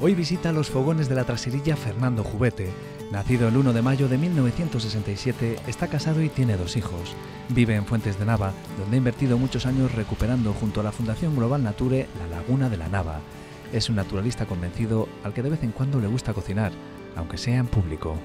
Hoy visita los fogones de la traserilla Fernando Jubete. Nacido el 1 de mayo de 1967, está casado y tiene 2 hijos. Vive en Fuentes de Nava, donde ha invertido muchos años recuperando junto a la Fundación Global Nature la laguna de la Nava. Es un naturalista convencido al que de vez en cuando le gusta cocinar, aunque sea en público.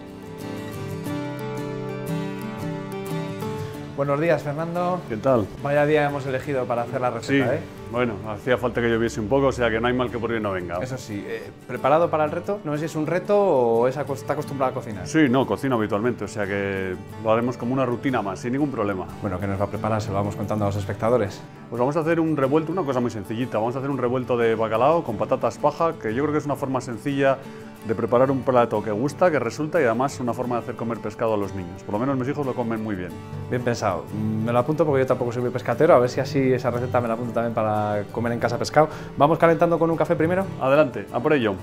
Buenos días, Fernando. ¿Qué tal? Vaya día hemos elegido para hacer la receta, Sí, bueno, hacía falta que lloviese un poco, o sea que no hay mal que por bien no venga. Eso sí, ¿preparado para el reto? No sé si es un reto o está acostumbrado a cocinar. Sí, no, cocino habitualmente, o sea que lo haremos como una rutina más, sin ningún problema. Bueno, ¿qué nos va a preparar? Se lo vamos contando a los espectadores. Pues vamos a hacer un revuelto, una cosa muy sencillita. Vamos a hacer un revuelto de bacalao con patatas paja, que yo creo que es una forma sencilla de preparar un plato que gusta, que resulta y además una forma de hacer comer pescado a los niños. Por lo menos mis hijos lo comen muy bien. Bien pensado. Me lo apunto porque yo tampoco soy muy pescatero, a ver si así esa receta me la apunto también para comer en casa pescado. ¿Vamos calentando con un café primero? Adelante, a por ello.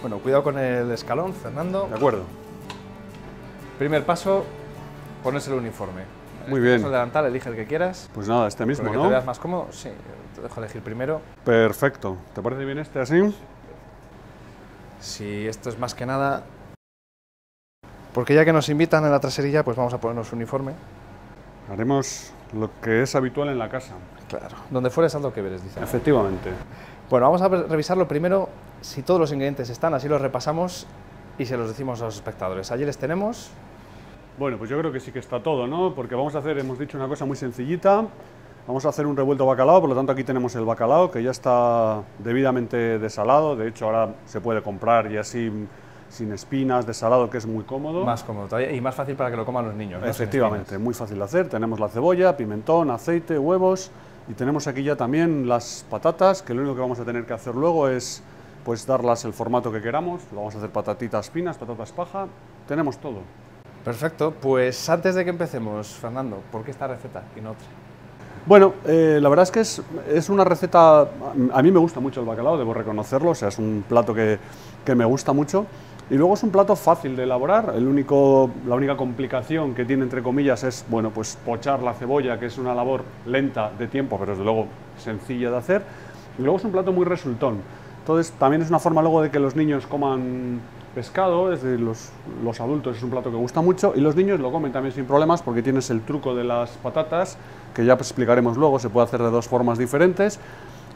Bueno, cuidado con el escalón, Fernando. De acuerdo. Primer paso, ponerse el uniforme. Muy bien. El delantal, elige el que quieras. Pues nada, este mismo, Para que ¿no? te veas más cómodo, sí, te dejo elegir primero. Perfecto. ¿Te parece bien este así? Si esto es más que nada... Porque ya que nos invitan en la traserilla, pues vamos a ponernos uniforme. Haremos lo que es habitual en la casa. Claro. Donde fueres, haz lo que veres, dice. Efectivamente. Bueno, vamos a revisarlo primero, si todos los ingredientes están, así los repasamos y se los decimos a los espectadores. Allí les tenemos... Bueno, pues yo creo que sí que está todo, ¿no? Porque vamos a hacer, hemos dicho una cosa muy sencillita. Vamos a hacer un revuelto bacalao, por lo tanto aquí tenemos el bacalao, que ya está debidamente desalado. De hecho, ahora se puede comprar ya sin espinas, desalado, que es muy cómodo. Más cómodo todavía y más fácil para que lo coman los niños, ¿no? Efectivamente, muy fácil de hacer. Tenemos la cebolla, pimentón, aceite, huevos y tenemos aquí ya también las patatas, que lo único que vamos a tener que hacer luego es pues darlas el formato que queramos. Lo vamos a hacer patatitas finas, patatas paja, tenemos todo. Perfecto, pues antes de que empecemos, Fernando, ¿por qué esta receta y no otra? Bueno, la verdad es que es una receta, a mí me gusta mucho el bacalao, debo reconocerlo, o sea, es un plato que me gusta mucho. Y luego es un plato fácil de elaborar, la única complicación que tiene, entre comillas, es, bueno, pues pochar la cebolla, que es una labor lenta de tiempo, pero desde luego sencilla de hacer. Y luego es un plato muy resultón. Entonces, también es una forma luego de que los niños coman pescado, desde los adultos es un plato que gusta mucho, y los niños lo comen también sin problemas, porque tienes el truco de las patatas, que ya pues explicaremos luego, se puede hacer de 2 formas diferentes.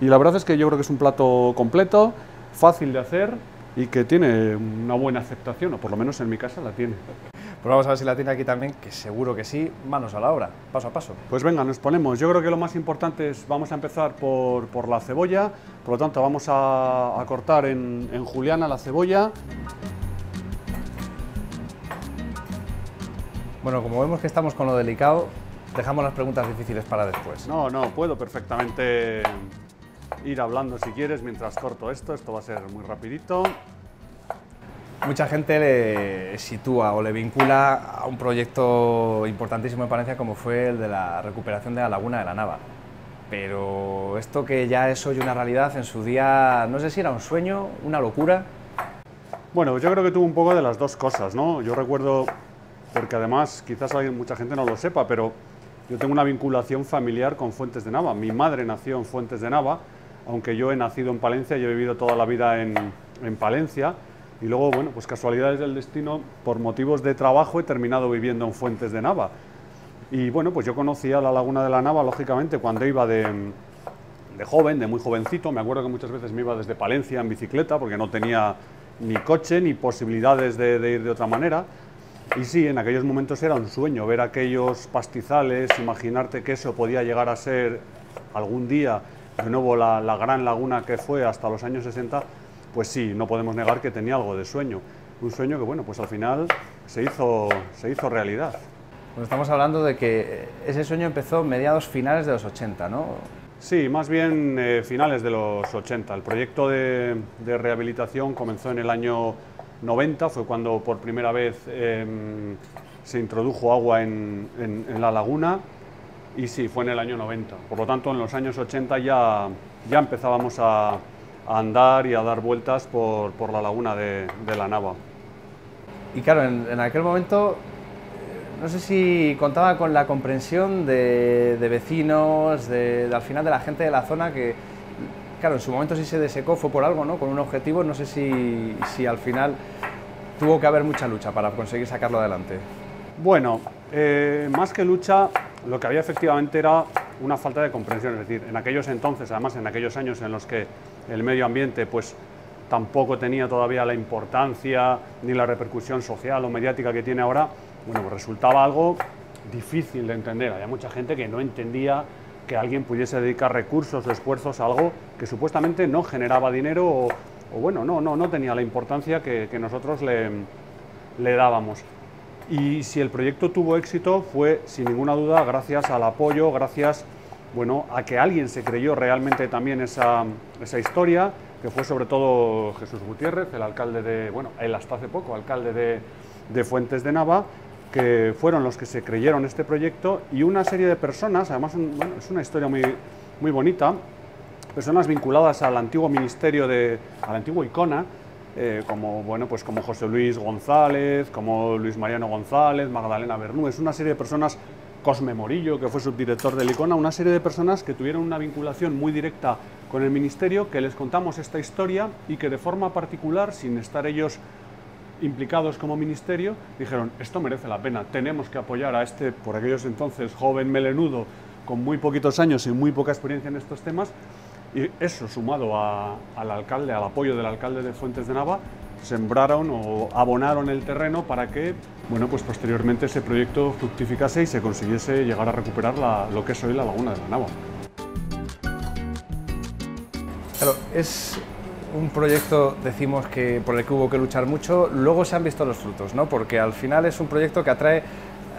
Y la verdad es que yo creo que es un plato completo, fácil de hacer, y que tiene una buena aceptación, o por lo menos en mi casa la tiene. Pues vamos a ver si la tiene aquí también, que seguro que sí. Manos a la obra, paso a paso. Pues venga, nos ponemos. Yo creo que lo más importante es, vamos a empezar por la cebolla, por lo tanto vamos a cortar en juliana la cebolla. Bueno, como vemos que estamos con lo delicado, dejamos las preguntas difíciles para después. No, puedo perfectamente ir hablando si quieres mientras corto esto va a ser muy rapidito. Mucha gente le sitúa o le vincula a un proyecto importantísimo en Palencia como fue el de la recuperación de la laguna de la Nava. Pero esto que ya es hoy una realidad, en su día no sé si era un sueño, una locura. Bueno, yo creo que tuvo un poco de las dos cosas, ¿no? Yo recuerdo, porque además quizás mucha gente no lo sepa, pero yo tengo una vinculación familiar con Fuentes de Nava. Mi madre nació en Fuentes de Nava, aunque yo he nacido en Palencia y he vivido toda la vida en Palencia. Y luego, bueno, pues casualidades del destino, por motivos de trabajo he terminado viviendo en Fuentes de Nava. Y bueno, pues yo conocía la laguna de la Nava, lógicamente, cuando iba de joven, de muy jovencito. Me acuerdo que muchas veces me iba desde Palencia en bicicleta, porque no tenía ni coche ni posibilidades de ir de otra manera. Y sí, en aquellos momentos era un sueño ver aquellos pastizales, imaginarte que eso podía llegar a ser algún día de nuevo la gran laguna que fue hasta los años 60. Pues sí, no podemos negar que tenía algo de sueño. Un sueño que, bueno, pues al final se hizo realidad. Pues estamos hablando de que ese sueño empezó mediados finales de los 80, ¿no? Sí, más bien finales de los 80. El proyecto de rehabilitación comenzó en el año 90, fue cuando por primera vez se introdujo agua en la laguna, y sí, fue en el año 90. Por lo tanto, en los años 80 ya empezábamos a andar y a dar vueltas por la laguna de la Nava. Y claro, en aquel momento, no sé si contaba con la comprensión de vecinos, al final de la gente de la zona, que claro, en su momento sí se desecó, fue por algo, ¿no? Con un objetivo, no sé si al final tuvo que haber mucha lucha para conseguir sacarlo adelante. Bueno, más que lucha, lo que había efectivamente era una falta de comprensión, es decir, en aquellos entonces, además en aquellos años en los que el medio ambiente pues tampoco tenía todavía la importancia ni la repercusión social o mediática que tiene ahora, bueno, pues resultaba algo difícil de entender. Había mucha gente que no entendía que alguien pudiese dedicar recursos o esfuerzos a algo que supuestamente no generaba dinero o bueno, no tenía la importancia que nosotros le dábamos. Y si el proyecto tuvo éxito fue, sin ninguna duda, gracias al apoyo, gracias, bueno, a que alguien se creyó realmente también esa historia, que fue sobre todo Jesús Gutiérrez, el alcalde de, bueno, él hasta hace poco, alcalde de Fuentes de Nava, que fueron los que se creyeron este proyecto, y una serie de personas, además bueno, es una historia muy bonita, personas vinculadas al antiguo ministerio, al antiguo ICONA, como, bueno, pues como José Luis González, como Luis Mariano González, Magdalena Bermúdez, una serie de personas, Cosme Morillo, que fue subdirector del ICONA, una serie de personas que tuvieron una vinculación muy directa con el ministerio, que les contamos esta historia y que de forma particular, sin estar ellos implicados como ministerio, dijeron, esto merece la pena, tenemos que apoyar a este, por aquellos entonces, joven melenudo, con muy poquitos años y muy poca experiencia en estos temas. Y eso, sumado al alcalde, al apoyo del alcalde de Fuentes de Nava, sembraron o abonaron el terreno para que, bueno, pues posteriormente ese proyecto fructificase y se consiguiese llegar a recuperar lo que es hoy la laguna de la Nava. Claro, es un proyecto, decimos, que por el que hubo que luchar mucho, luego se han visto los frutos, ¿no? Porque al final es un proyecto que atrae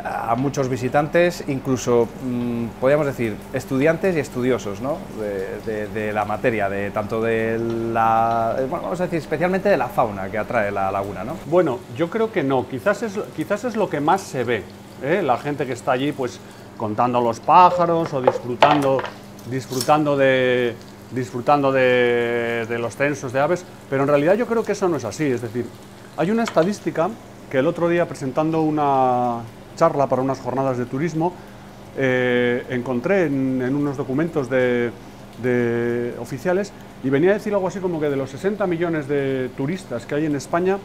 a muchos visitantes, incluso, podríamos decir, estudiantes y estudiosos, ¿no? de la materia, tanto de la, bueno, vamos a decir, especialmente de la fauna que atrae la laguna, ¿no? Bueno, yo creo que no, quizás es lo que más se ve, ¿eh? La gente que está allí, pues, contando los pájaros o disfrutando de los censos de aves, pero en realidad yo creo que eso no es así. Es decir, hay una estadística que el otro día, presentando una charla para unas jornadas de turismo, encontré en unos documentos oficiales, y venía a decir algo así como que de los 60 millones de turistas que hay en España,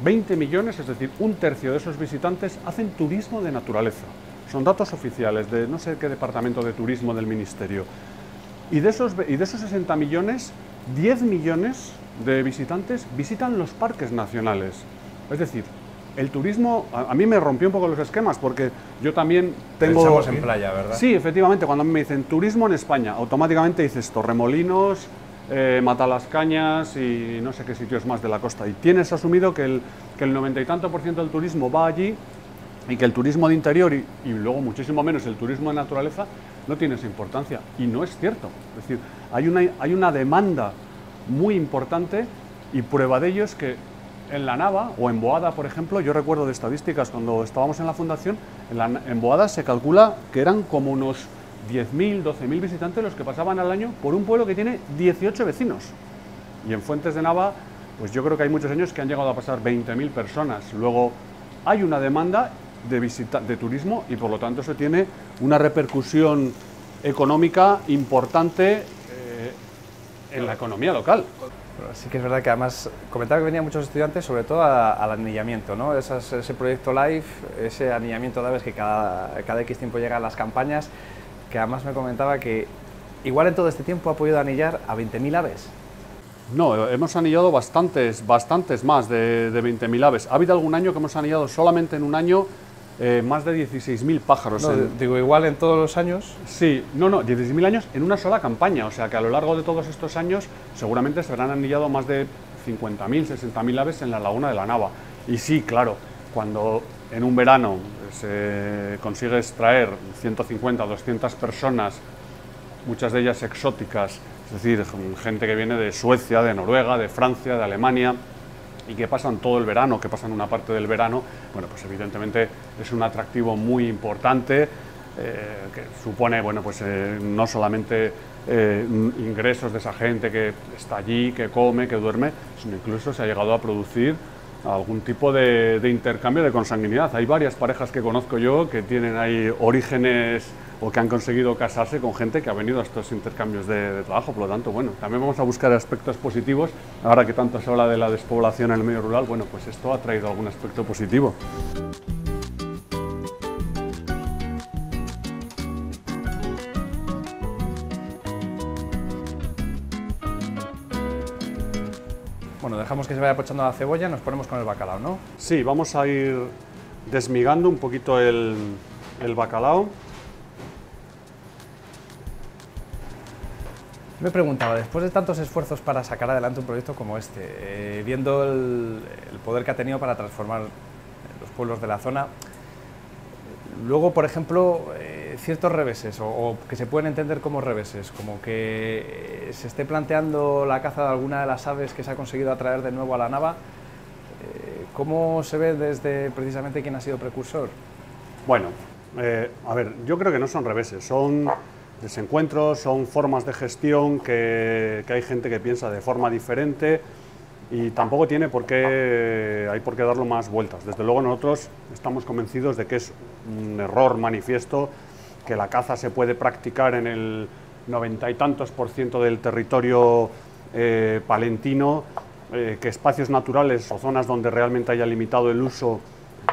20 millones, es decir, un tercio de esos visitantes, hacen turismo de naturaleza. Son datos oficiales de no sé qué departamento de turismo del ministerio. Y de esos 60 millones, 10 millones de visitantes visitan los parques nacionales. Es decir, el turismo, a mí me rompió un poco los esquemas, porque yo también tengo... Pensamos en playa, ¿verdad? Sí, efectivamente, cuando me dicen turismo en España, automáticamente dices Torremolinos, Matalascañas y no sé qué sitios más de la costa. Y tienes asumido que el 90 y tanto % del turismo va allí, y que el turismo de interior y luego muchísimo menos el turismo de naturaleza no tiene esa importancia. Y no es cierto. Es decir, hay una demanda muy importante, y prueba de ello es que en la Nava o en Boada, por ejemplo, yo recuerdo de estadísticas cuando estábamos en la fundación, en Boada se calcula que eran como unos 10.000, 12.000 visitantes los que pasaban al año por un pueblo que tiene 18 vecinos. Y en Fuentes de Nava, pues yo creo que hay muchos años que han llegado a pasar 20.000 personas. Luego hay una demanda de turismo, y por lo tanto eso tiene una repercusión económica importante en la economía local. Bueno, sí que es verdad que además comentaba que venían muchos estudiantes, sobre todo al anillamiento, ¿no? Ese proyecto LIFE, ese anillamiento de aves que cada X tiempo llegan las campañas, que además me comentaba que igual en todo este tiempo ha podido anillar a 20.000 aves. No, hemos anillado bastantes más de 20.000 aves. Ha habido algún año que hemos anillado solamente en un año más de 16.000 pájaros. No, digo, igual en todos los años. Sí, no, 16.000 años en una sola campaña, o sea que a lo largo de todos estos años seguramente se habrán anillado más de 50.000, 60.000 aves en la laguna de la Nava. Y sí, claro, cuando en un verano se consigue extraer 150, 200 personas, muchas de ellas exóticas, es decir, gente que viene de Suecia, de Noruega, de Francia, de Alemania, y que pasan todo el verano, que pasan una parte del verano, bueno, pues evidentemente es un atractivo muy importante que supone, bueno, pues no solamente ingresos de esa gente que está allí, que come, que duerme, sino incluso se ha llegado a producir algún tipo de intercambio de consanguinidad. Hay varias parejas que conozco yo que tienen ahí orígenes o que han conseguido casarse con gente que ha venido a estos intercambios de trabajo. Por lo tanto, bueno, también vamos a buscar aspectos positivos. Ahora que tanto se habla de la despoblación en el medio rural, bueno, pues esto ha traído algún aspecto positivo. Bueno, dejamos que se vaya pochando la cebolla, nos ponemos con el bacalao, ¿no? Sí, vamos a ir desmigando un poquito el bacalao. Me preguntaba, después de tantos esfuerzos para sacar adelante un proyecto como este, viendo el poder que ha tenido para transformar los pueblos de la zona, luego, por ejemplo, ciertos reveses, o que se pueden entender como reveses, como que se esté planteando la caza de alguna de las aves que se ha conseguido atraer de nuevo a la Nava, ¿cómo se ve desde precisamente quién ha sido precursor? Bueno, a ver, yo creo que no son reveses, son desencuentros, son formas de gestión que hay gente que piensa de forma diferente y tampoco hay por qué darlo más vueltas. Desde luego nosotros estamos convencidos de que es un error manifiesto, que la caza se puede practicar en el 90 y tantos % del territorio palentino, que espacios naturales o zonas donde realmente haya limitado el uso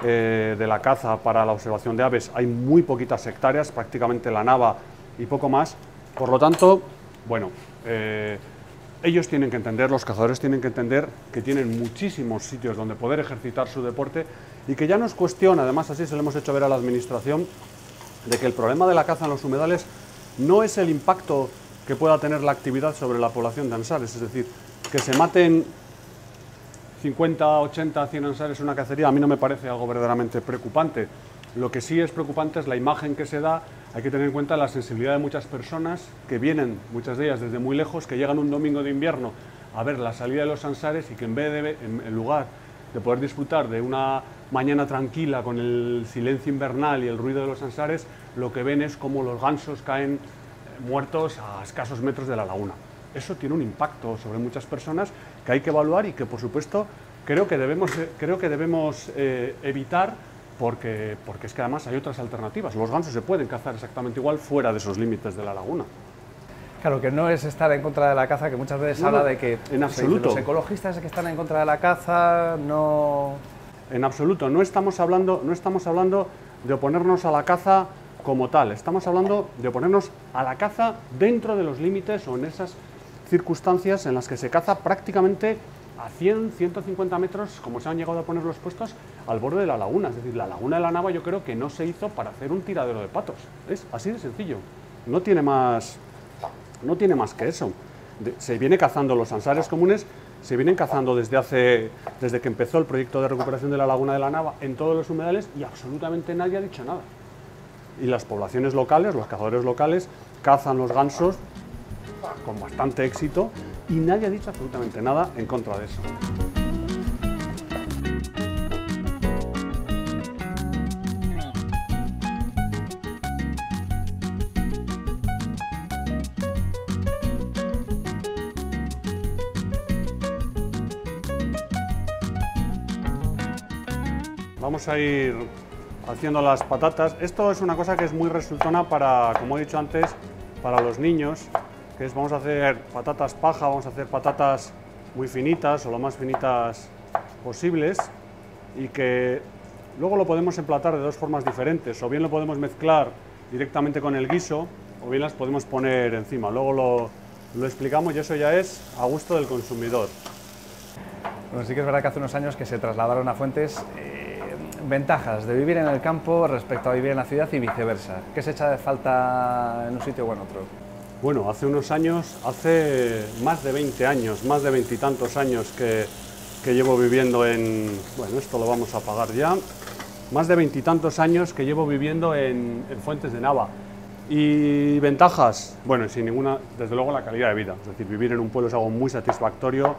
de la caza para la observación de aves hay muy poquitas hectáreas, prácticamente la Nava y poco más. Por lo tanto, bueno, ellos tienen que entender, los cazadores tienen que entender que tienen muchísimos sitios donde poder ejercitar su deporte y que ya no es cuestión, además así se lo hemos hecho ver a la administración, de que el problema de la caza en los humedales no es el impacto que pueda tener la actividad sobre la población de ansares, es decir, que se maten 50, 80, 100 ansares en una cacería a mí no me parece algo verdaderamente preocupante. Lo que sí es preocupante es la imagen que se da. Hay que tener en cuenta la sensibilidad de muchas personas que vienen, muchas de ellas desde muy lejos, que llegan un domingo de invierno a ver la salida de los ansares y que en lugar de poder disfrutar de una mañana tranquila con el silencio invernal y el ruido de los ansares, lo que ven es cómo los gansos caen muertos a escasos metros de la laguna. Eso tiene un impacto sobre muchas personas que hay que evaluar y que, por supuesto, creo que debemos evitar. Porque es que además hay otras alternativas. Los gansos se pueden cazar exactamente igual fuera de esos límites de la laguna. Claro, que no es estar en contra de la caza, que muchas veces habla de que en absoluto. Los ecologistas que están en contra de la caza no... En absoluto, no estamos hablando de oponernos a la caza como tal, estamos hablando de oponernos a la caza dentro de los límites o en esas circunstancias en las que se caza prácticamente a 100, 150 metros, como se han llegado a poner los puestos, al borde de la laguna. Es decir, la laguna de la Nava yo creo que no se hizo para hacer un tiradero de patos. Es así de sencillo. No tiene más que eso. Se viene cazando los ansares comunes, se vienen cazando desde que empezó el proyecto de recuperación de la laguna de la Nava en todos los humedales y absolutamente nadie ha dicho nada. Y las poblaciones locales, los cazadores locales, cazan los gansos con bastante éxito y nadie ha dicho absolutamente nada en contra de eso. Vamos a ir haciendo las patatas. Esto es una cosa que es muy resultona para, como he dicho antes, para los niños, que es, vamos a hacer patatas paja, vamos a hacer patatas muy finitas o lo más finitas posibles y que luego lo podemos emplatar de dos formas diferentes, o bien lo podemos mezclar directamente con el guiso o bien las podemos poner encima. Luego lo explicamos y eso ya es a gusto del consumidor. Bueno, sí que es verdad que hace unos años que se trasladaron a Fuentes ventajas de vivir en el campo respecto a vivir en la ciudad y viceversa. ¿Qué se echa de falta en un sitio o en otro? Bueno, hace unos años, hace más de 20 años, más de 20 y tantos años que llevo viviendo en... Bueno, esto lo vamos a apagar ya. Más de 20 y tantos años que llevo viviendo en Fuentes de Nava. Y ventajas, bueno, sin ninguna, desde luego la calidad de vida. Es decir, vivir en un pueblo es algo muy satisfactorio.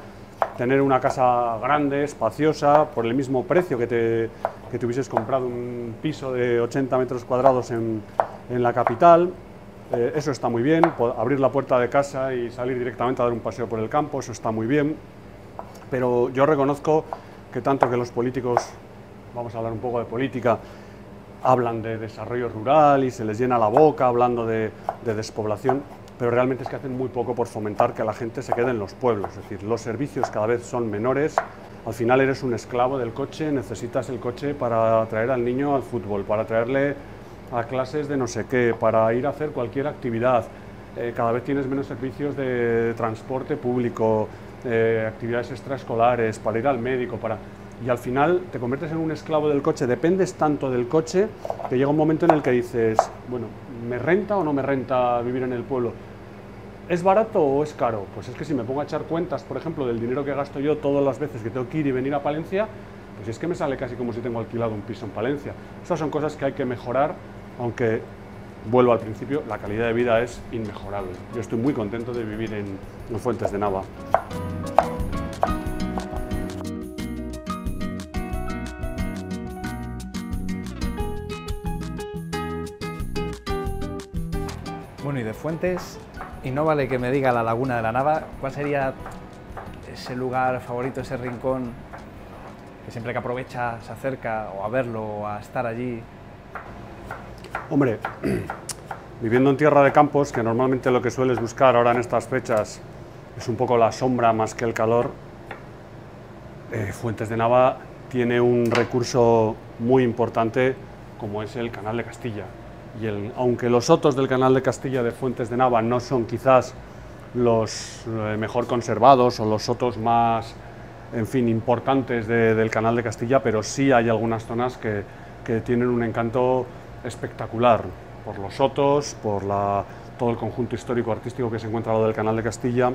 tener una casa grande, espaciosa, por el mismo precio que te hubieses comprado un piso de 80 metros cuadrados en la capital. Eso está muy bien, abrir la puerta de casa y salir directamente a dar un paseo por el campo, eso está muy bien. Pero yo reconozco que tanto que los políticos, vamos a hablar un poco de política, hablan de desarrollo rural y se les llena la boca hablando de despoblación, pero realmente es que hacen muy poco por fomentar que la gente se quede en los pueblos. Es decir, los servicios cada vez son menores, al final eres un esclavo del coche, necesitas el coche para traer al niño al fútbol, para traerle a clases de no sé qué, para ir a hacer cualquier actividad. Cada vez tienes menos servicios de transporte público, actividades extraescolares, para ir al médico, y al final te conviertes en un esclavo del coche, dependes tanto del coche que llega un momento en el que dices, bueno, ¿me renta o no me renta vivir en el pueblo? ¿Es barato o es caro? Pues es que si me pongo a echar cuentas, por ejemplo, del dinero que gasto yo todas las veces que tengo que ir y venir a Palencia, pues es que me sale casi como si tengo alquilado un piso en Palencia. Esas son cosas que hay que mejorar, aunque, vuelvo al principio, la calidad de vida es inmejorable. Yo estoy muy contento de vivir en Fuentes de Nava. Bueno, y de Fuentes, y no vale que me diga la Laguna de la Nava, ¿cuál sería ese lugar favorito, ese rincón que siempre que aprovecha se acerca o a verlo o a estar allí? Hombre, viviendo en tierra de campos, que normalmente lo que sueles buscar ahora en estas fechas es un poco la sombra más que el calor, Fuentes de Nava tiene un recurso muy importante como es el Canal de Castilla. Y aunque los sotos del Canal de Castilla de Fuentes de Nava no son quizás los mejor conservados o los sotos más, en fin, importantes del Canal de Castilla, pero sí hay algunas zonas que tienen un encanto espectacular por los sotos, por todo el conjunto histórico-artístico que se encuentra al lado del Canal de Castilla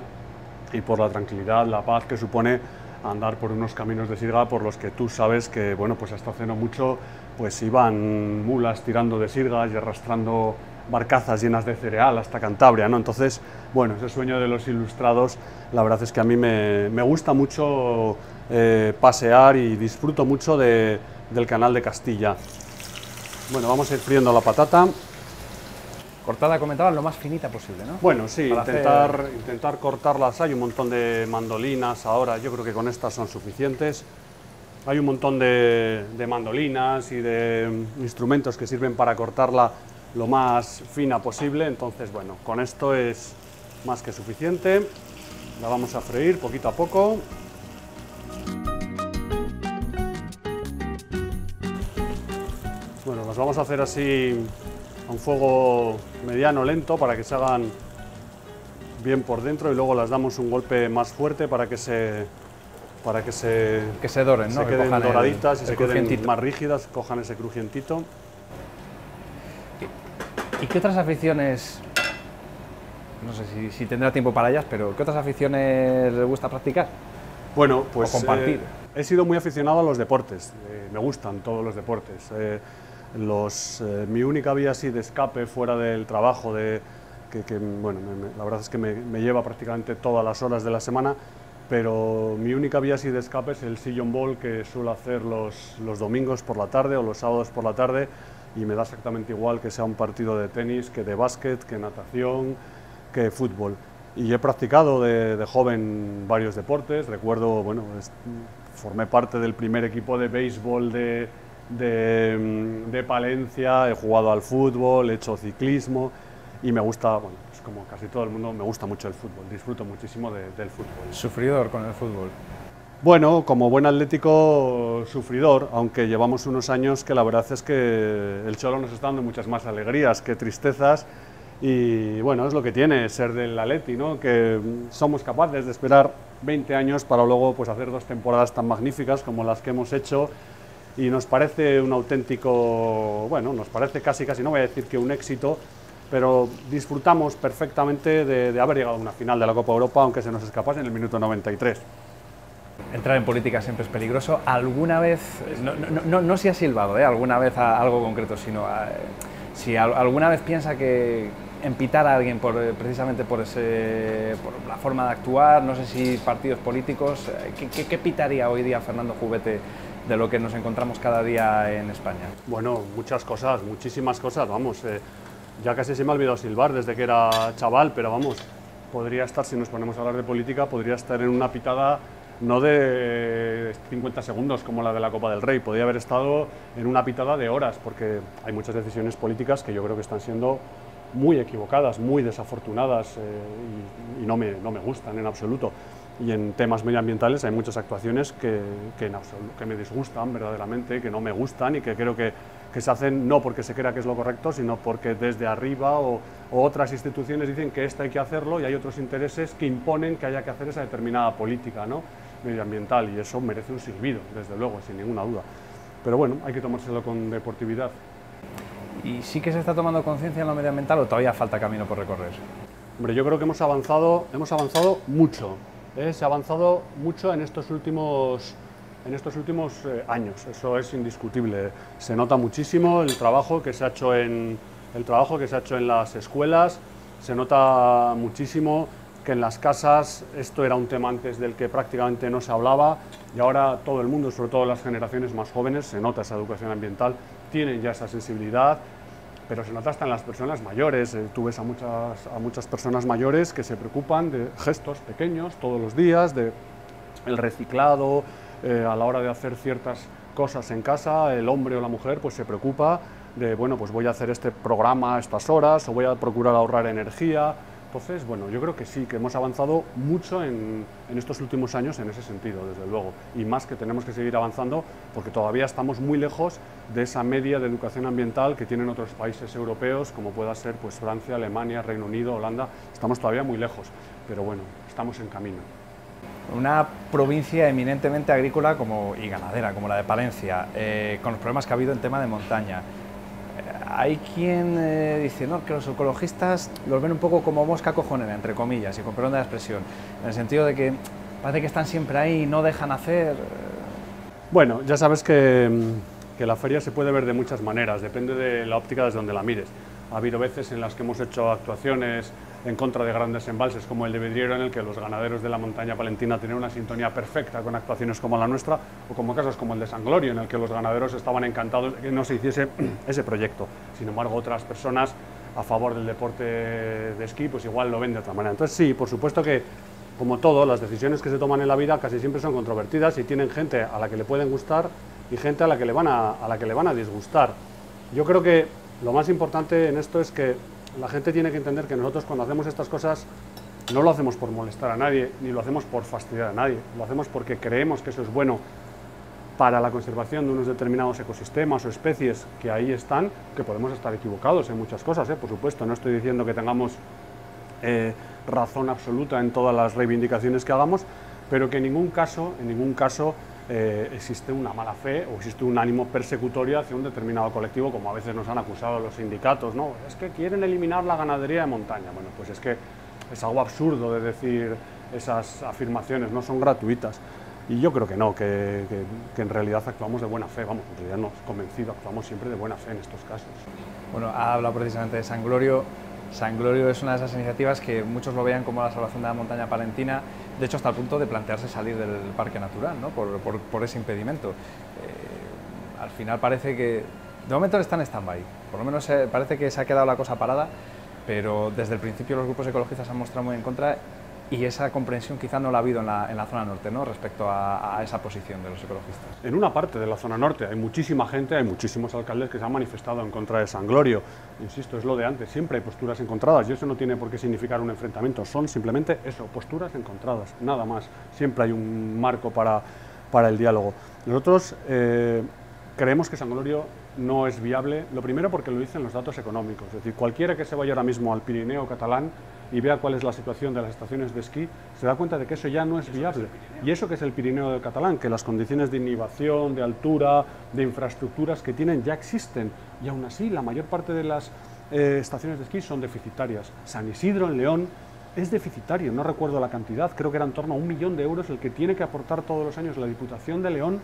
y por la tranquilidad, la paz que supone andar por unos caminos de sirga por los que tú sabes que, bueno, pues hasta hace no mucho pues iban mulas tirando de sirgas y arrastrando barcazas llenas de cereal hasta Cantabria, ¿no? Entonces, bueno, ese sueño de los ilustrados, la verdad es que a mí me gusta mucho pasear y disfruto mucho del Canal de Castilla. Bueno, vamos a ir friendo la patata. Cortada, comentaban, lo más finita posible, ¿no? Bueno, sí, intentar cortarlas. Hay un montón de mandolinas ahora, yo creo que con estas son suficientes. Hay un montón de mandolinas y de instrumentos que sirven para cortarla lo más fina posible, entonces, bueno, con esto es más que suficiente. La vamos a freír poquito a poco. Bueno, las vamos a hacer así a un fuego mediano lento para que se hagan bien por dentro y luego las damos un golpe más fuerte para que se doren, ¿no? Se queden doraditas y se queden más rígidas, cojan ese crujientito. ¿Y qué otras aficiones, no sé si tendrá tiempo para ellas, pero qué otras aficiones le gusta practicar? Bueno, pues o compartir. He sido muy aficionado a los deportes, me gustan todos los deportes. Mi única vía así de escape fuera del trabajo, bueno, la verdad es que me lleva prácticamente todas las horas de la semana, pero mi única vía así de escape es el sillón ball que suelo hacer los domingos por la tarde o los sábados por la tarde, y me da exactamente igual que sea un partido de tenis, que de básquet, que natación, que fútbol. Y he practicado de joven varios deportes. Recuerdo, bueno, formé parte del primer equipo de béisbol de Palencia, he jugado al fútbol, he hecho ciclismo y me gusta, bueno, pues como casi todo el mundo, me gusta mucho el fútbol, disfruto muchísimo del fútbol. Sufridor con el fútbol. Bueno, como buen atlético, sufridor, aunque llevamos unos años que la verdad es que el Cholo nos está dando muchas más alegrías que tristezas, y bueno, es lo que tiene ser del Atleti, ¿no? Que somos capaces de esperar 20 años para luego pues hacer 2 temporadas tan magníficas como las que hemos hecho, y nos parece un auténtico, bueno, nos parece casi, no voy a decir que un éxito, pero disfrutamos perfectamente de haber llegado a una final de la Copa Europa, aunque se nos escapase en el minuto 93. Entrar en política siempre es peligroso. ¿Alguna vez, no si ha silbado, alguna vez a algo concreto, sino si alguna vez piensa que empitar a alguien precisamente por la forma de actuar, no sé si partidos políticos, ¿qué pitaría hoy día Fernando Jubete de lo que nos encontramos cada día en España? Bueno, muchas cosas, muchísimas cosas, vamos, ya casi se me ha olvidado silbar desde que era chaval, pero vamos, podría estar, si nos ponemos a hablar de política, podría estar en una pitada no de 50 segundos como la de la Copa del Rey, podría haber estado en una pitada de horas, porque hay muchas decisiones políticas que yo creo que están siendo muy equivocadas, muy desafortunadas y no me gustan en absoluto. Y en temas medioambientales hay muchas actuaciones que me disgustan verdaderamente, que no me gustan y que creo que se hacen no porque se crea que es lo correcto, sino porque desde arriba o otras instituciones dicen que esto hay que hacerlo y hay otros intereses que imponen que haya que hacer esa determinada política, ¿no?, medioambiental, y eso merece un silbido, desde luego, sin ninguna duda. Pero bueno, hay que tomárselo con deportividad. ¿Y sí que se está tomando conciencia en lo medioambiental o todavía falta camino por recorrer? Hombre, yo creo que hemos avanzado mucho. Se ha avanzado mucho en estos últimos años, eso es indiscutible. Se nota muchísimo el trabajo que se ha hecho en las escuelas, se nota muchísimo que en las casas esto era un tema antes del que prácticamente no se hablaba y ahora todo el mundo, sobre todo las generaciones más jóvenes, se nota esa educación ambiental, tienen ya esa sensibilidad, pero se nota hasta en las personas mayores. Tú ves a muchas personas mayores que se preocupan de gestos pequeños todos los días, de el reciclado, a la hora de hacer ciertas cosas en casa, el hombre o la mujer pues se preocupa de, bueno, pues voy a hacer este programa a estas horas o voy a procurar ahorrar energía. Entonces, bueno, yo creo que sí, que hemos avanzado mucho en estos últimos años en ese sentido, desde luego, y más que tenemos que seguir avanzando porque todavía estamos muy lejos de esa media de educación ambiental que tienen otros países europeos, como pueda ser pues Francia, Alemania, Reino Unido, Holanda. Estamos todavía muy lejos, pero bueno, estamos en camino. Una provincia eminentemente agrícola y ganadera, como la de Palencia, con los problemas que ha habido en tema de montaña. Hay quien dice, no, que los ecologistas los ven un poco como mosca cojonera, entre comillas, y con perdón de la expresión, en el sentido de que parece que están siempre ahí y no dejan hacer. Bueno, ya sabes que la feria se puede ver de muchas maneras, depende de la óptica desde donde la mires. Ha habido veces en las que hemos hecho actuaciones en contra de grandes embalses como el de Vidriero, en el que los ganaderos de la montaña palentina tenían una sintonía perfecta con actuaciones como la nuestra, o como casos como el de San Glorio, en el que los ganaderos estaban encantados de que no se hiciese ese proyecto. Sin embargo, otras personas a favor del deporte de esquí, pues igual lo ven de otra manera. Entonces sí, por supuesto que, como todo, las decisiones que se toman en la vida casi siempre son controvertidas y tienen gente a la que le pueden gustar y gente a la que le van a disgustar. Yo creo que lo más importante en esto es que la gente tiene que entender que nosotros cuando hacemos estas cosas no lo hacemos por molestar a nadie, ni lo hacemos por fastidiar a nadie, lo hacemos porque creemos que eso es bueno para la conservación de unos determinados ecosistemas o especies que ahí están, que podemos estar equivocados en muchas cosas, por supuesto, no estoy diciendo que tengamos razón absoluta en todas las reivindicaciones que hagamos, pero que en ningún caso existe una mala fe o existe un ánimo persecutorio hacia un determinado colectivo, como a veces nos han acusado los sindicatos, ¿no? Es que quieren eliminar la ganadería de montaña. Bueno, pues es que es algo absurdo de decir esas afirmaciones, no son gratuitas. Y yo creo que no, que en realidad actuamos de buena fe, vamos, en realidad nos convencido, actuamos siempre de buena fe en estos casos. Bueno, ha hablado precisamente de San Glorio. San Glorio es una de esas iniciativas que muchos lo vean como la salvación de la montaña palentina, de hecho hasta el punto de plantearse salir del parque natural, ¿no? por ese impedimento. Al final parece que, de momento está en stand-by, por lo menos parece que se ha quedado la cosa parada, pero desde el principio los grupos ecologistas se han mostrado muy en contra y esa comprensión quizá no la ha habido en la zona norte, ¿no?, respecto a esa posición de los ecologistas. En una parte de la zona norte hay muchísima gente, hay muchísimos alcaldes que se han manifestado en contra de San Glorio. Insisto, es lo de antes, siempre hay posturas encontradas y eso no tiene por qué significar un enfrentamiento, son simplemente eso, posturas encontradas, nada más. Siempre hay un marco para el diálogo. Nosotros creemos que San Glorio no es viable, lo primero porque lo dicen los datos económicos, es decir, cualquiera que se vaya ahora mismo al Pirineo catalán y vea cuál es la situación de las estaciones de esquí, se da cuenta de que eso ya no es viable. Y eso que es el Pirineo catalán, que las condiciones de inhibición, de altura, de infraestructuras que tienen ya existen, y aún así la mayor parte de las estaciones de esquí son deficitarias. San Isidro, en León, es deficitario, no recuerdo la cantidad, creo que era en torno a 1 millón de euros el que tiene que aportar todos los años la Diputación de León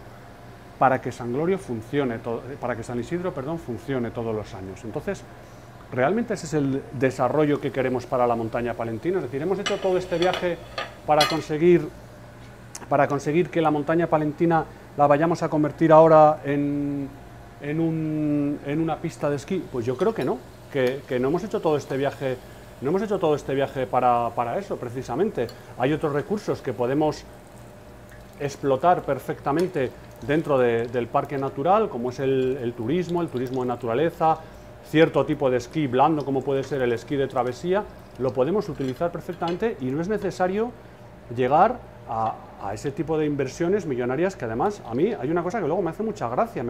para que San Glorio funcione, para que San Isidro, perdón, funcione todos los años. Entonces, ¿realmente ese es el desarrollo que queremos para la montaña palentina? Es decir, hemos hecho todo este viaje para conseguir que la montaña palentina la vayamos a convertir ahora en una pista de esquí. Pues yo creo que no, que no hemos hecho todo este viaje, para eso precisamente. Hay otros recursos que podemos explotar perfectamente dentro del parque natural, como es el turismo de naturaleza, cierto tipo de esquí blando como puede ser el esquí de travesía, lo podemos utilizar perfectamente y no es necesario llegar a ese tipo de inversiones millonarias que además a mí hay una cosa que luego me hace mucha gracia,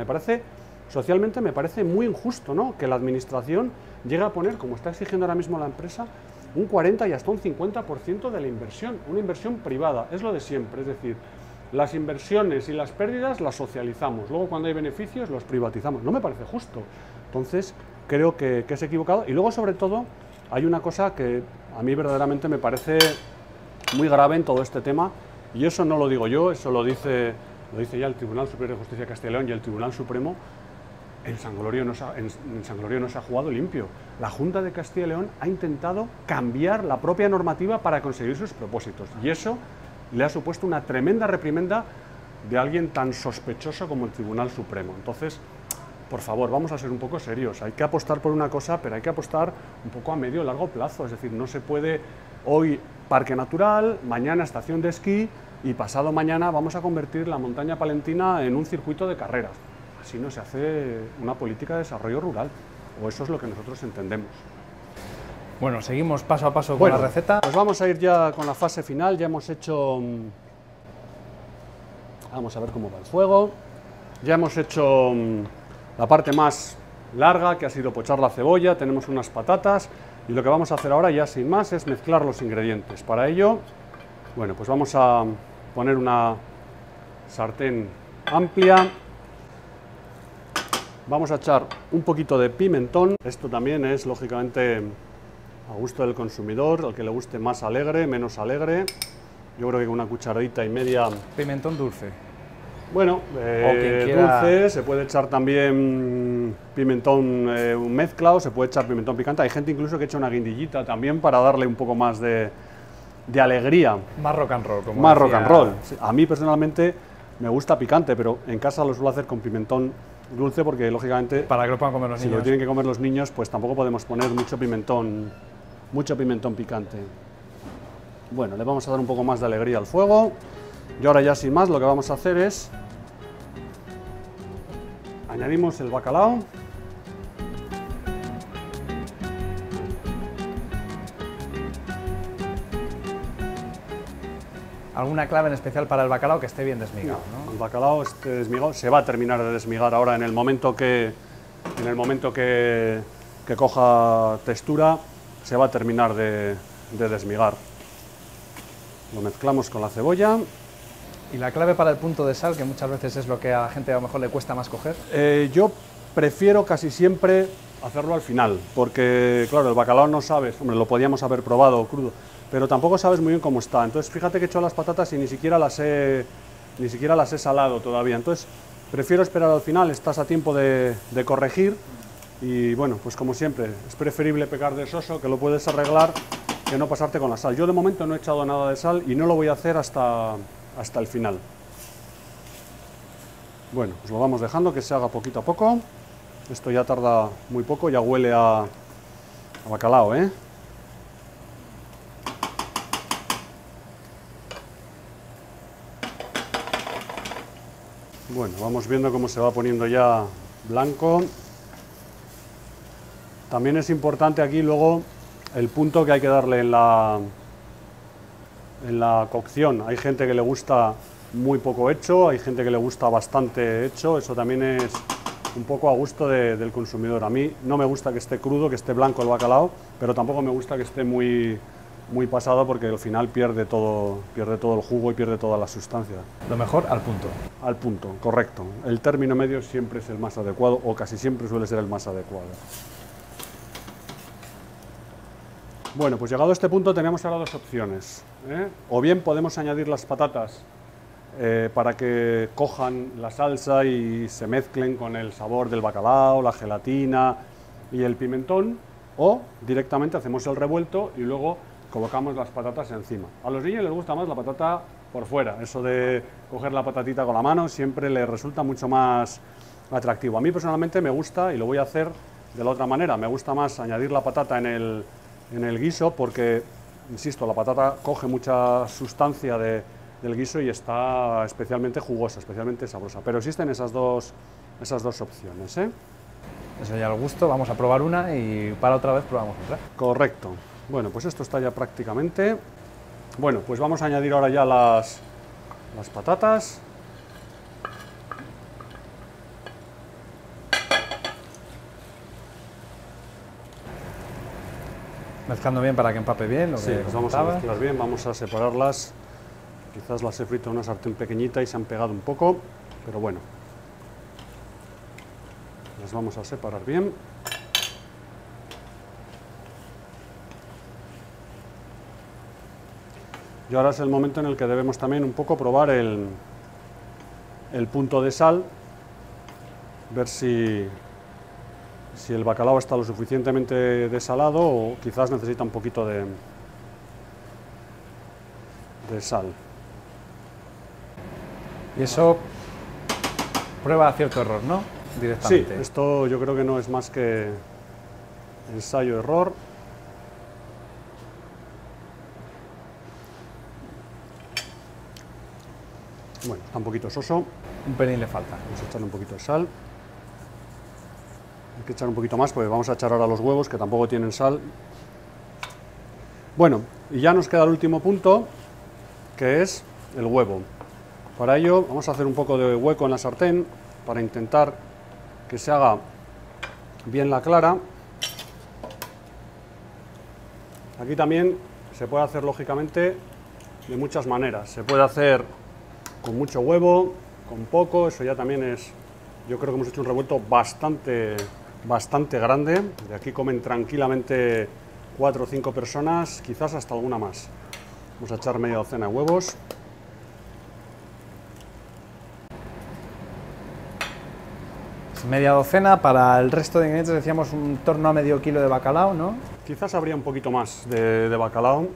socialmente me parece muy injusto, ¿no?, que la administración llegue a poner, como está exigiendo ahora mismo la empresa, un 40 y hasta un 50% de la inversión, una inversión privada, es lo de siempre, es decir, las inversiones y las pérdidas las socializamos, luego cuando hay beneficios los privatizamos, no me parece justo, entonces creo que es equivocado y luego sobre todo hay una cosa que a mí verdaderamente me parece muy grave en todo este tema y eso no lo digo yo, eso lo dice ya el Tribunal Superior de Justicia de Castilla y León y el Tribunal Supremo. En San Glorio no se ha jugado limpio. La Junta de Castilla y León ha intentado cambiar la propia normativa para conseguir sus propósitos y eso le ha supuesto una tremenda reprimenda de alguien tan sospechoso como el Tribunal Supremo. Entonces, por favor, vamos a ser un poco serios. Hay que apostar por una cosa, pero hay que apostar un poco a medio o largo plazo. Es decir, no se puede hoy parque natural, mañana estación de esquí y pasado mañana vamos a convertir la montaña palentina en un circuito de carreras. Así no se hace una política de desarrollo rural, o eso es lo que nosotros entendemos. Bueno, seguimos paso a paso con la receta. Pues vamos a ir ya con la fase final, ya hemos hecho... Vamos a ver cómo va el fuego. Ya hemos hecho la parte más larga, que ha sido pochar la cebolla, tenemos unas patatas, y lo que vamos a hacer ahora ya sin más es mezclar los ingredientes. Para ello, bueno, pues vamos a poner una sartén amplia. Vamos a echar un poquito de pimentón, esto también es lógicamente a gusto del consumidor, al que le guste más alegre, menos alegre. Yo creo que con una cucharadita y media... Pimentón dulce. Bueno, dulce, se puede echar también pimentón mezclado, se puede echar pimentón picante. Hay gente incluso que echa una guindillita también para darle un poco más de alegría. Más rock and roll. Como más decía... rock and roll. A mí personalmente me gusta picante, pero en casa lo suelo hacer con pimentón dulce porque lógicamente... Para que lo puedan comer los niños. Si lo tienen que comer los niños, pues tampoco podemos poner mucho pimentón picante. Bueno, le vamos a dar un poco más de alegría al fuego. Y ahora ya sin más lo que vamos a hacer es... Añadimos el bacalao. ¿Alguna clave en especial para el bacalao? Que esté bien desmigado, ¿no? El bacalao esté desmigado, se va a terminar de desmigar ahora en el momento que coja textura, se va a terminar de desmigar. Lo mezclamos con la cebolla. ¿Y la clave para el punto de sal, que muchas veces es lo que a la gente a lo mejor le cuesta más coger? Yo prefiero casi siempre hacerlo al final, porque claro, el bacalao no sabes, hombre, lo podíamos haber probado crudo, pero tampoco sabes muy bien cómo está. Entonces fíjate que he hecho las patatas y ni siquiera las he salado todavía. Entonces prefiero esperar al final, estás a tiempo de corregir y bueno, pues como siempre, es preferible pecar de soso, que lo puedes arreglar, que no pasarte con la sal. Yo de momento no he echado nada de sal y no lo voy a hacer hasta el final. Bueno, pues lo vamos dejando que se haga poquito a poco. Esto ya tarda muy poco, ya huele a bacalao, ¿eh? Bueno, vamos viendo cómo se va poniendo ya blanco. También es importante aquí luego el punto que hay que darle en la cocción. Hay gente que le gusta muy poco hecho, hay gente que le gusta bastante hecho, eso también es un poco a gusto del consumidor. A mí no me gusta que esté crudo, que esté blanco el bacalao, pero tampoco me gusta que esté muy pasado porque al final pierde todo el jugo y pierde toda la sustancia. Lo mejor al punto. Al punto, correcto. El término medio siempre es el más adecuado o casi siempre suele ser el más adecuado. Bueno, pues llegado a este punto tenemos ahora dos opciones, ¿eh? O bien podemos añadir las patatas para que cojan la salsa y se mezclen con el sabor del bacalao, la gelatina y el pimentón, o directamente hacemos el revuelto y luego colocamos las patatas encima. A los niños les gusta más la patata por fuera, eso de coger la patatita con la mano siempre les resulta mucho más atractivo. A mí personalmente me gusta, y lo voy a hacer de la otra manera, me gusta más añadir la patata en el guiso porque, insisto, la patata coge mucha sustancia del guiso y está especialmente jugosa, especialmente sabrosa. Pero existen esas dos opciones, ¿eh? Eso ya al gusto, vamos a probar una y para otra vez probamos otra. Correcto. Bueno, pues esto está ya prácticamente. Bueno, pues vamos a añadir ahora ya las patatas. Mezclando bien para que empape bien. Lo Sí, que las vamos a comentaba. mezclar bien, vamos a separarlas. Quizás las he frito en una sartén pequeñita y se han pegado un poco, pero bueno. Las vamos a separar bien. Y ahora es el momento en el que debemos también un poco probar el punto de sal, ver si el bacalao está lo suficientemente desalado o quizás necesita un poquito de sal. Y eso prueba cierto error, ¿no? Sí, Directamente. esto yo creo que no es más que ensayo-error. Bueno, está un poquito soso, Un pelín le falta. vamos a echarle un poquito de sal. Hay que echar un poquito más porque vamos a echar ahora los huevos que tampoco tienen sal. Bueno, y ya nos queda el último punto, que es el huevo. Para ello vamos a hacer un poco de hueco en la sartén para intentar que se haga bien la clara. Aquí también se puede hacer lógicamente de muchas maneras. Se puede hacer con mucho huevo, con poco, eso ya también es... Yo creo que hemos hecho un revuelto bastante grande. De aquí comen tranquilamente 4 o 5 personas, quizás hasta alguna más. Vamos a echar media docena de huevos. Media docena, para el resto de ingredientes decíamos un torno a medio kilo de bacalao, ¿no? Quizás habría un poquito más de bacalao,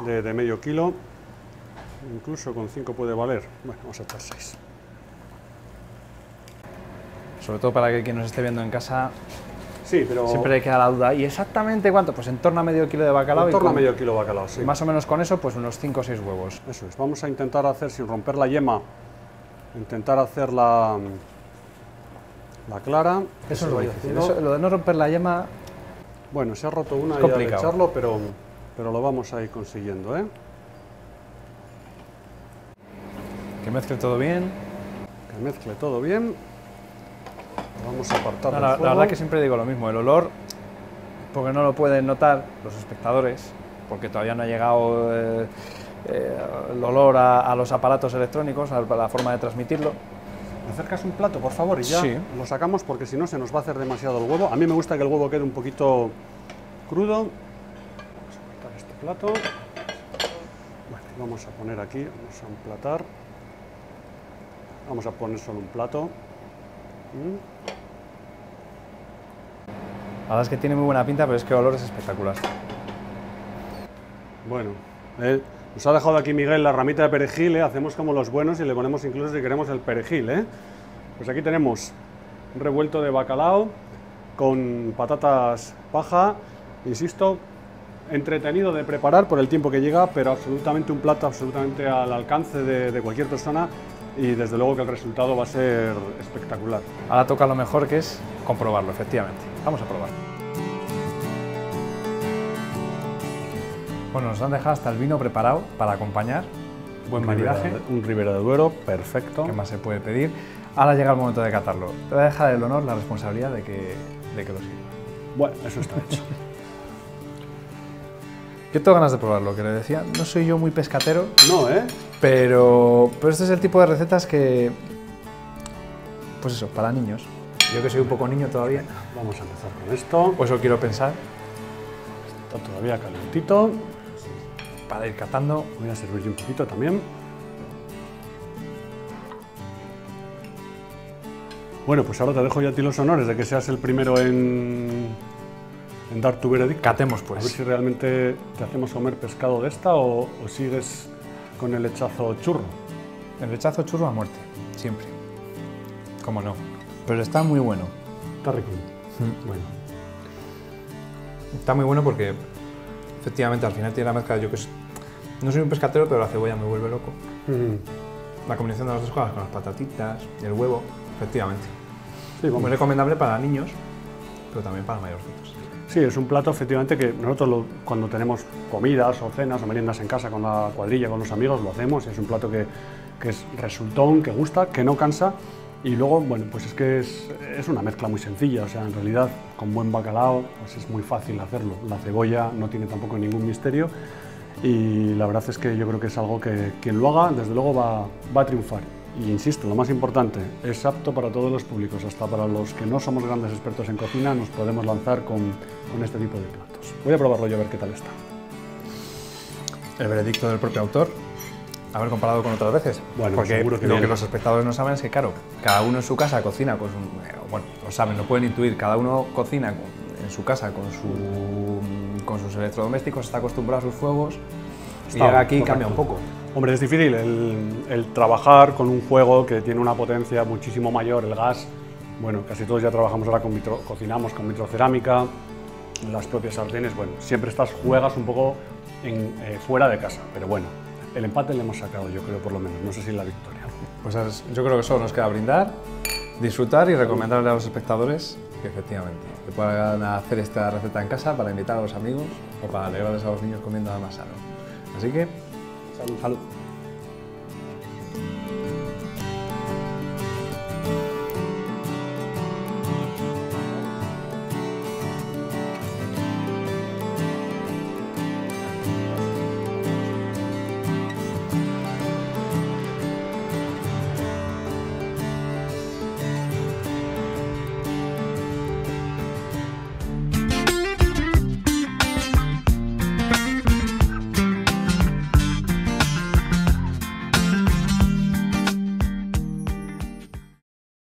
de medio kilo. Incluso con 5 puede valer. Bueno, vamos a echar 6. Sobre todo para que quien nos esté viendo en casa Sí, pero siempre le queda la duda. ¿Y exactamente cuánto? Pues en torno a medio kilo de bacalao. en torno a con- medio kilo de bacalao, sí. Más o menos con eso, pues unos 5 o 6 huevos. Eso es. Vamos a intentar hacer, sin romper la yema, intentar hacer la clara. Eso Se es lo va difícil. haciendo. Eso, lo de no romper la yema, Bueno, se ha roto una Es ya de complicado. echarlo, pero lo vamos a ir consiguiendo, ¿eh? que mezcle todo bien. Que mezcle todo bien. Lo vamos a apartar No, del la fuego. verdad que siempre digo lo mismo, el olor, porque no lo pueden notar los espectadores, porque todavía no ha llegado el olor a los aparatos electrónicos, a la forma de transmitirlo. ¿Me acercas un plato, por favor? Y ya Sí. lo sacamos porque si no se nos va a hacer demasiado el huevo. A mí me gusta que el huevo quede un poquito crudo. Vamos a cortar este plato. Bueno, vamos a poner aquí, vamos a emplatar. Vamos a poner solo un plato. La verdad es que tiene muy buena pinta, pero es que el olor es espectacular. Bueno, nos ha dejado aquí Miguel la ramita de perejil, ¿eh? Hacemos como los buenos y le ponemos incluso si queremos el perejil, ¿eh? Pues aquí tenemos un revuelto de bacalao con patatas paja, insisto, entretenido de preparar por el tiempo que llega, pero absolutamente un plato absolutamente al alcance de cualquier persona y desde luego que el resultado va a ser espectacular. Ahora toca lo mejor, que es comprobarlo, efectivamente. Vamos a probar. Bueno, nos han dejado hasta el vino preparado para acompañar. Buen maridaje. Un Ribera de Duero, perfecto. ¿Qué más se puede pedir? Ahora llega el momento de catarlo. Te voy a dejar el honor, la responsabilidad de que lo sirva. Bueno, eso está hecho. Yo tengo ganas de probarlo, que le decía, no soy yo muy pescatero, No, ¿eh? pero este es el tipo de recetas que, pues eso, para niños. Yo que soy un poco niño todavía, Vamos a empezar con esto. pues eso quiero pensar, Está todavía calentito. para ir catando. Voy a servirle un poquito también. Bueno, pues ahora te dejo ya a ti los honores de que seas el primero en en dar tu veredicto. Catemos, A pues. ver si realmente te hacemos comer pescado de esta o sigues con el lechazo churro. El lechazo churro a muerte, siempre. ¿Cómo no? Pero está muy bueno. Está rico. Bueno. Está muy bueno porque, efectivamente, al final tiene la mezcla. No soy un pescatero, pero la cebolla me vuelve loco. La combinación de las dos cosas, con las patatitas y el huevo, efectivamente. Sí, vamos. Muy recomendable para niños, pero también para mayorcitos. Sí, es un plato efectivamente que nosotros cuando tenemos comidas o cenas o meriendas en casa con la cuadrilla, con los amigos, lo hacemos. Es un plato que es resultón, que gusta, que no cansa. Y luego, bueno, pues es que es una mezcla muy sencilla, o sea, en realidad con buen bacalao pues es muy fácil hacerlo. La cebolla no tiene tampoco ningún misterio y la verdad es que yo creo que es algo que quien lo haga, desde luego va a triunfar. Y insisto, lo más importante, es apto para todos los públicos, hasta para los que no somos grandes expertos en cocina, nos podemos lanzar con este tipo de platos. Voy a probarlo yo a ver qué tal está. El veredicto del propio autor, haber comparado con otras veces. Bueno, porque seguro que lo bien. que los espectadores no saben es que, claro, cada uno en su casa cocina con su... Bueno, lo saben, lo pueden intuir, cada uno cocina en su casa con sus electrodomésticos, está acostumbrado a sus fuegos y llega aquí y cambia un poco. Hombre, es difícil el trabajar con un juego que tiene una potencia muchísimo mayor, el gas. Bueno, casi todos ya trabajamos ahora cocinamos con vitrocerámica, las propias sartenes. Bueno, siempre juegas un poco fuera de casa, pero bueno, el empate le hemos sacado, yo creo, por lo menos. No sé si la victoria. Pues yo creo que solo nos queda brindar, disfrutar y recomendarle a los espectadores que efectivamente que puedan hacer esta receta en casa para invitar a los amigos o para alegrarles a los niños comiendo más sano. Así que, salud.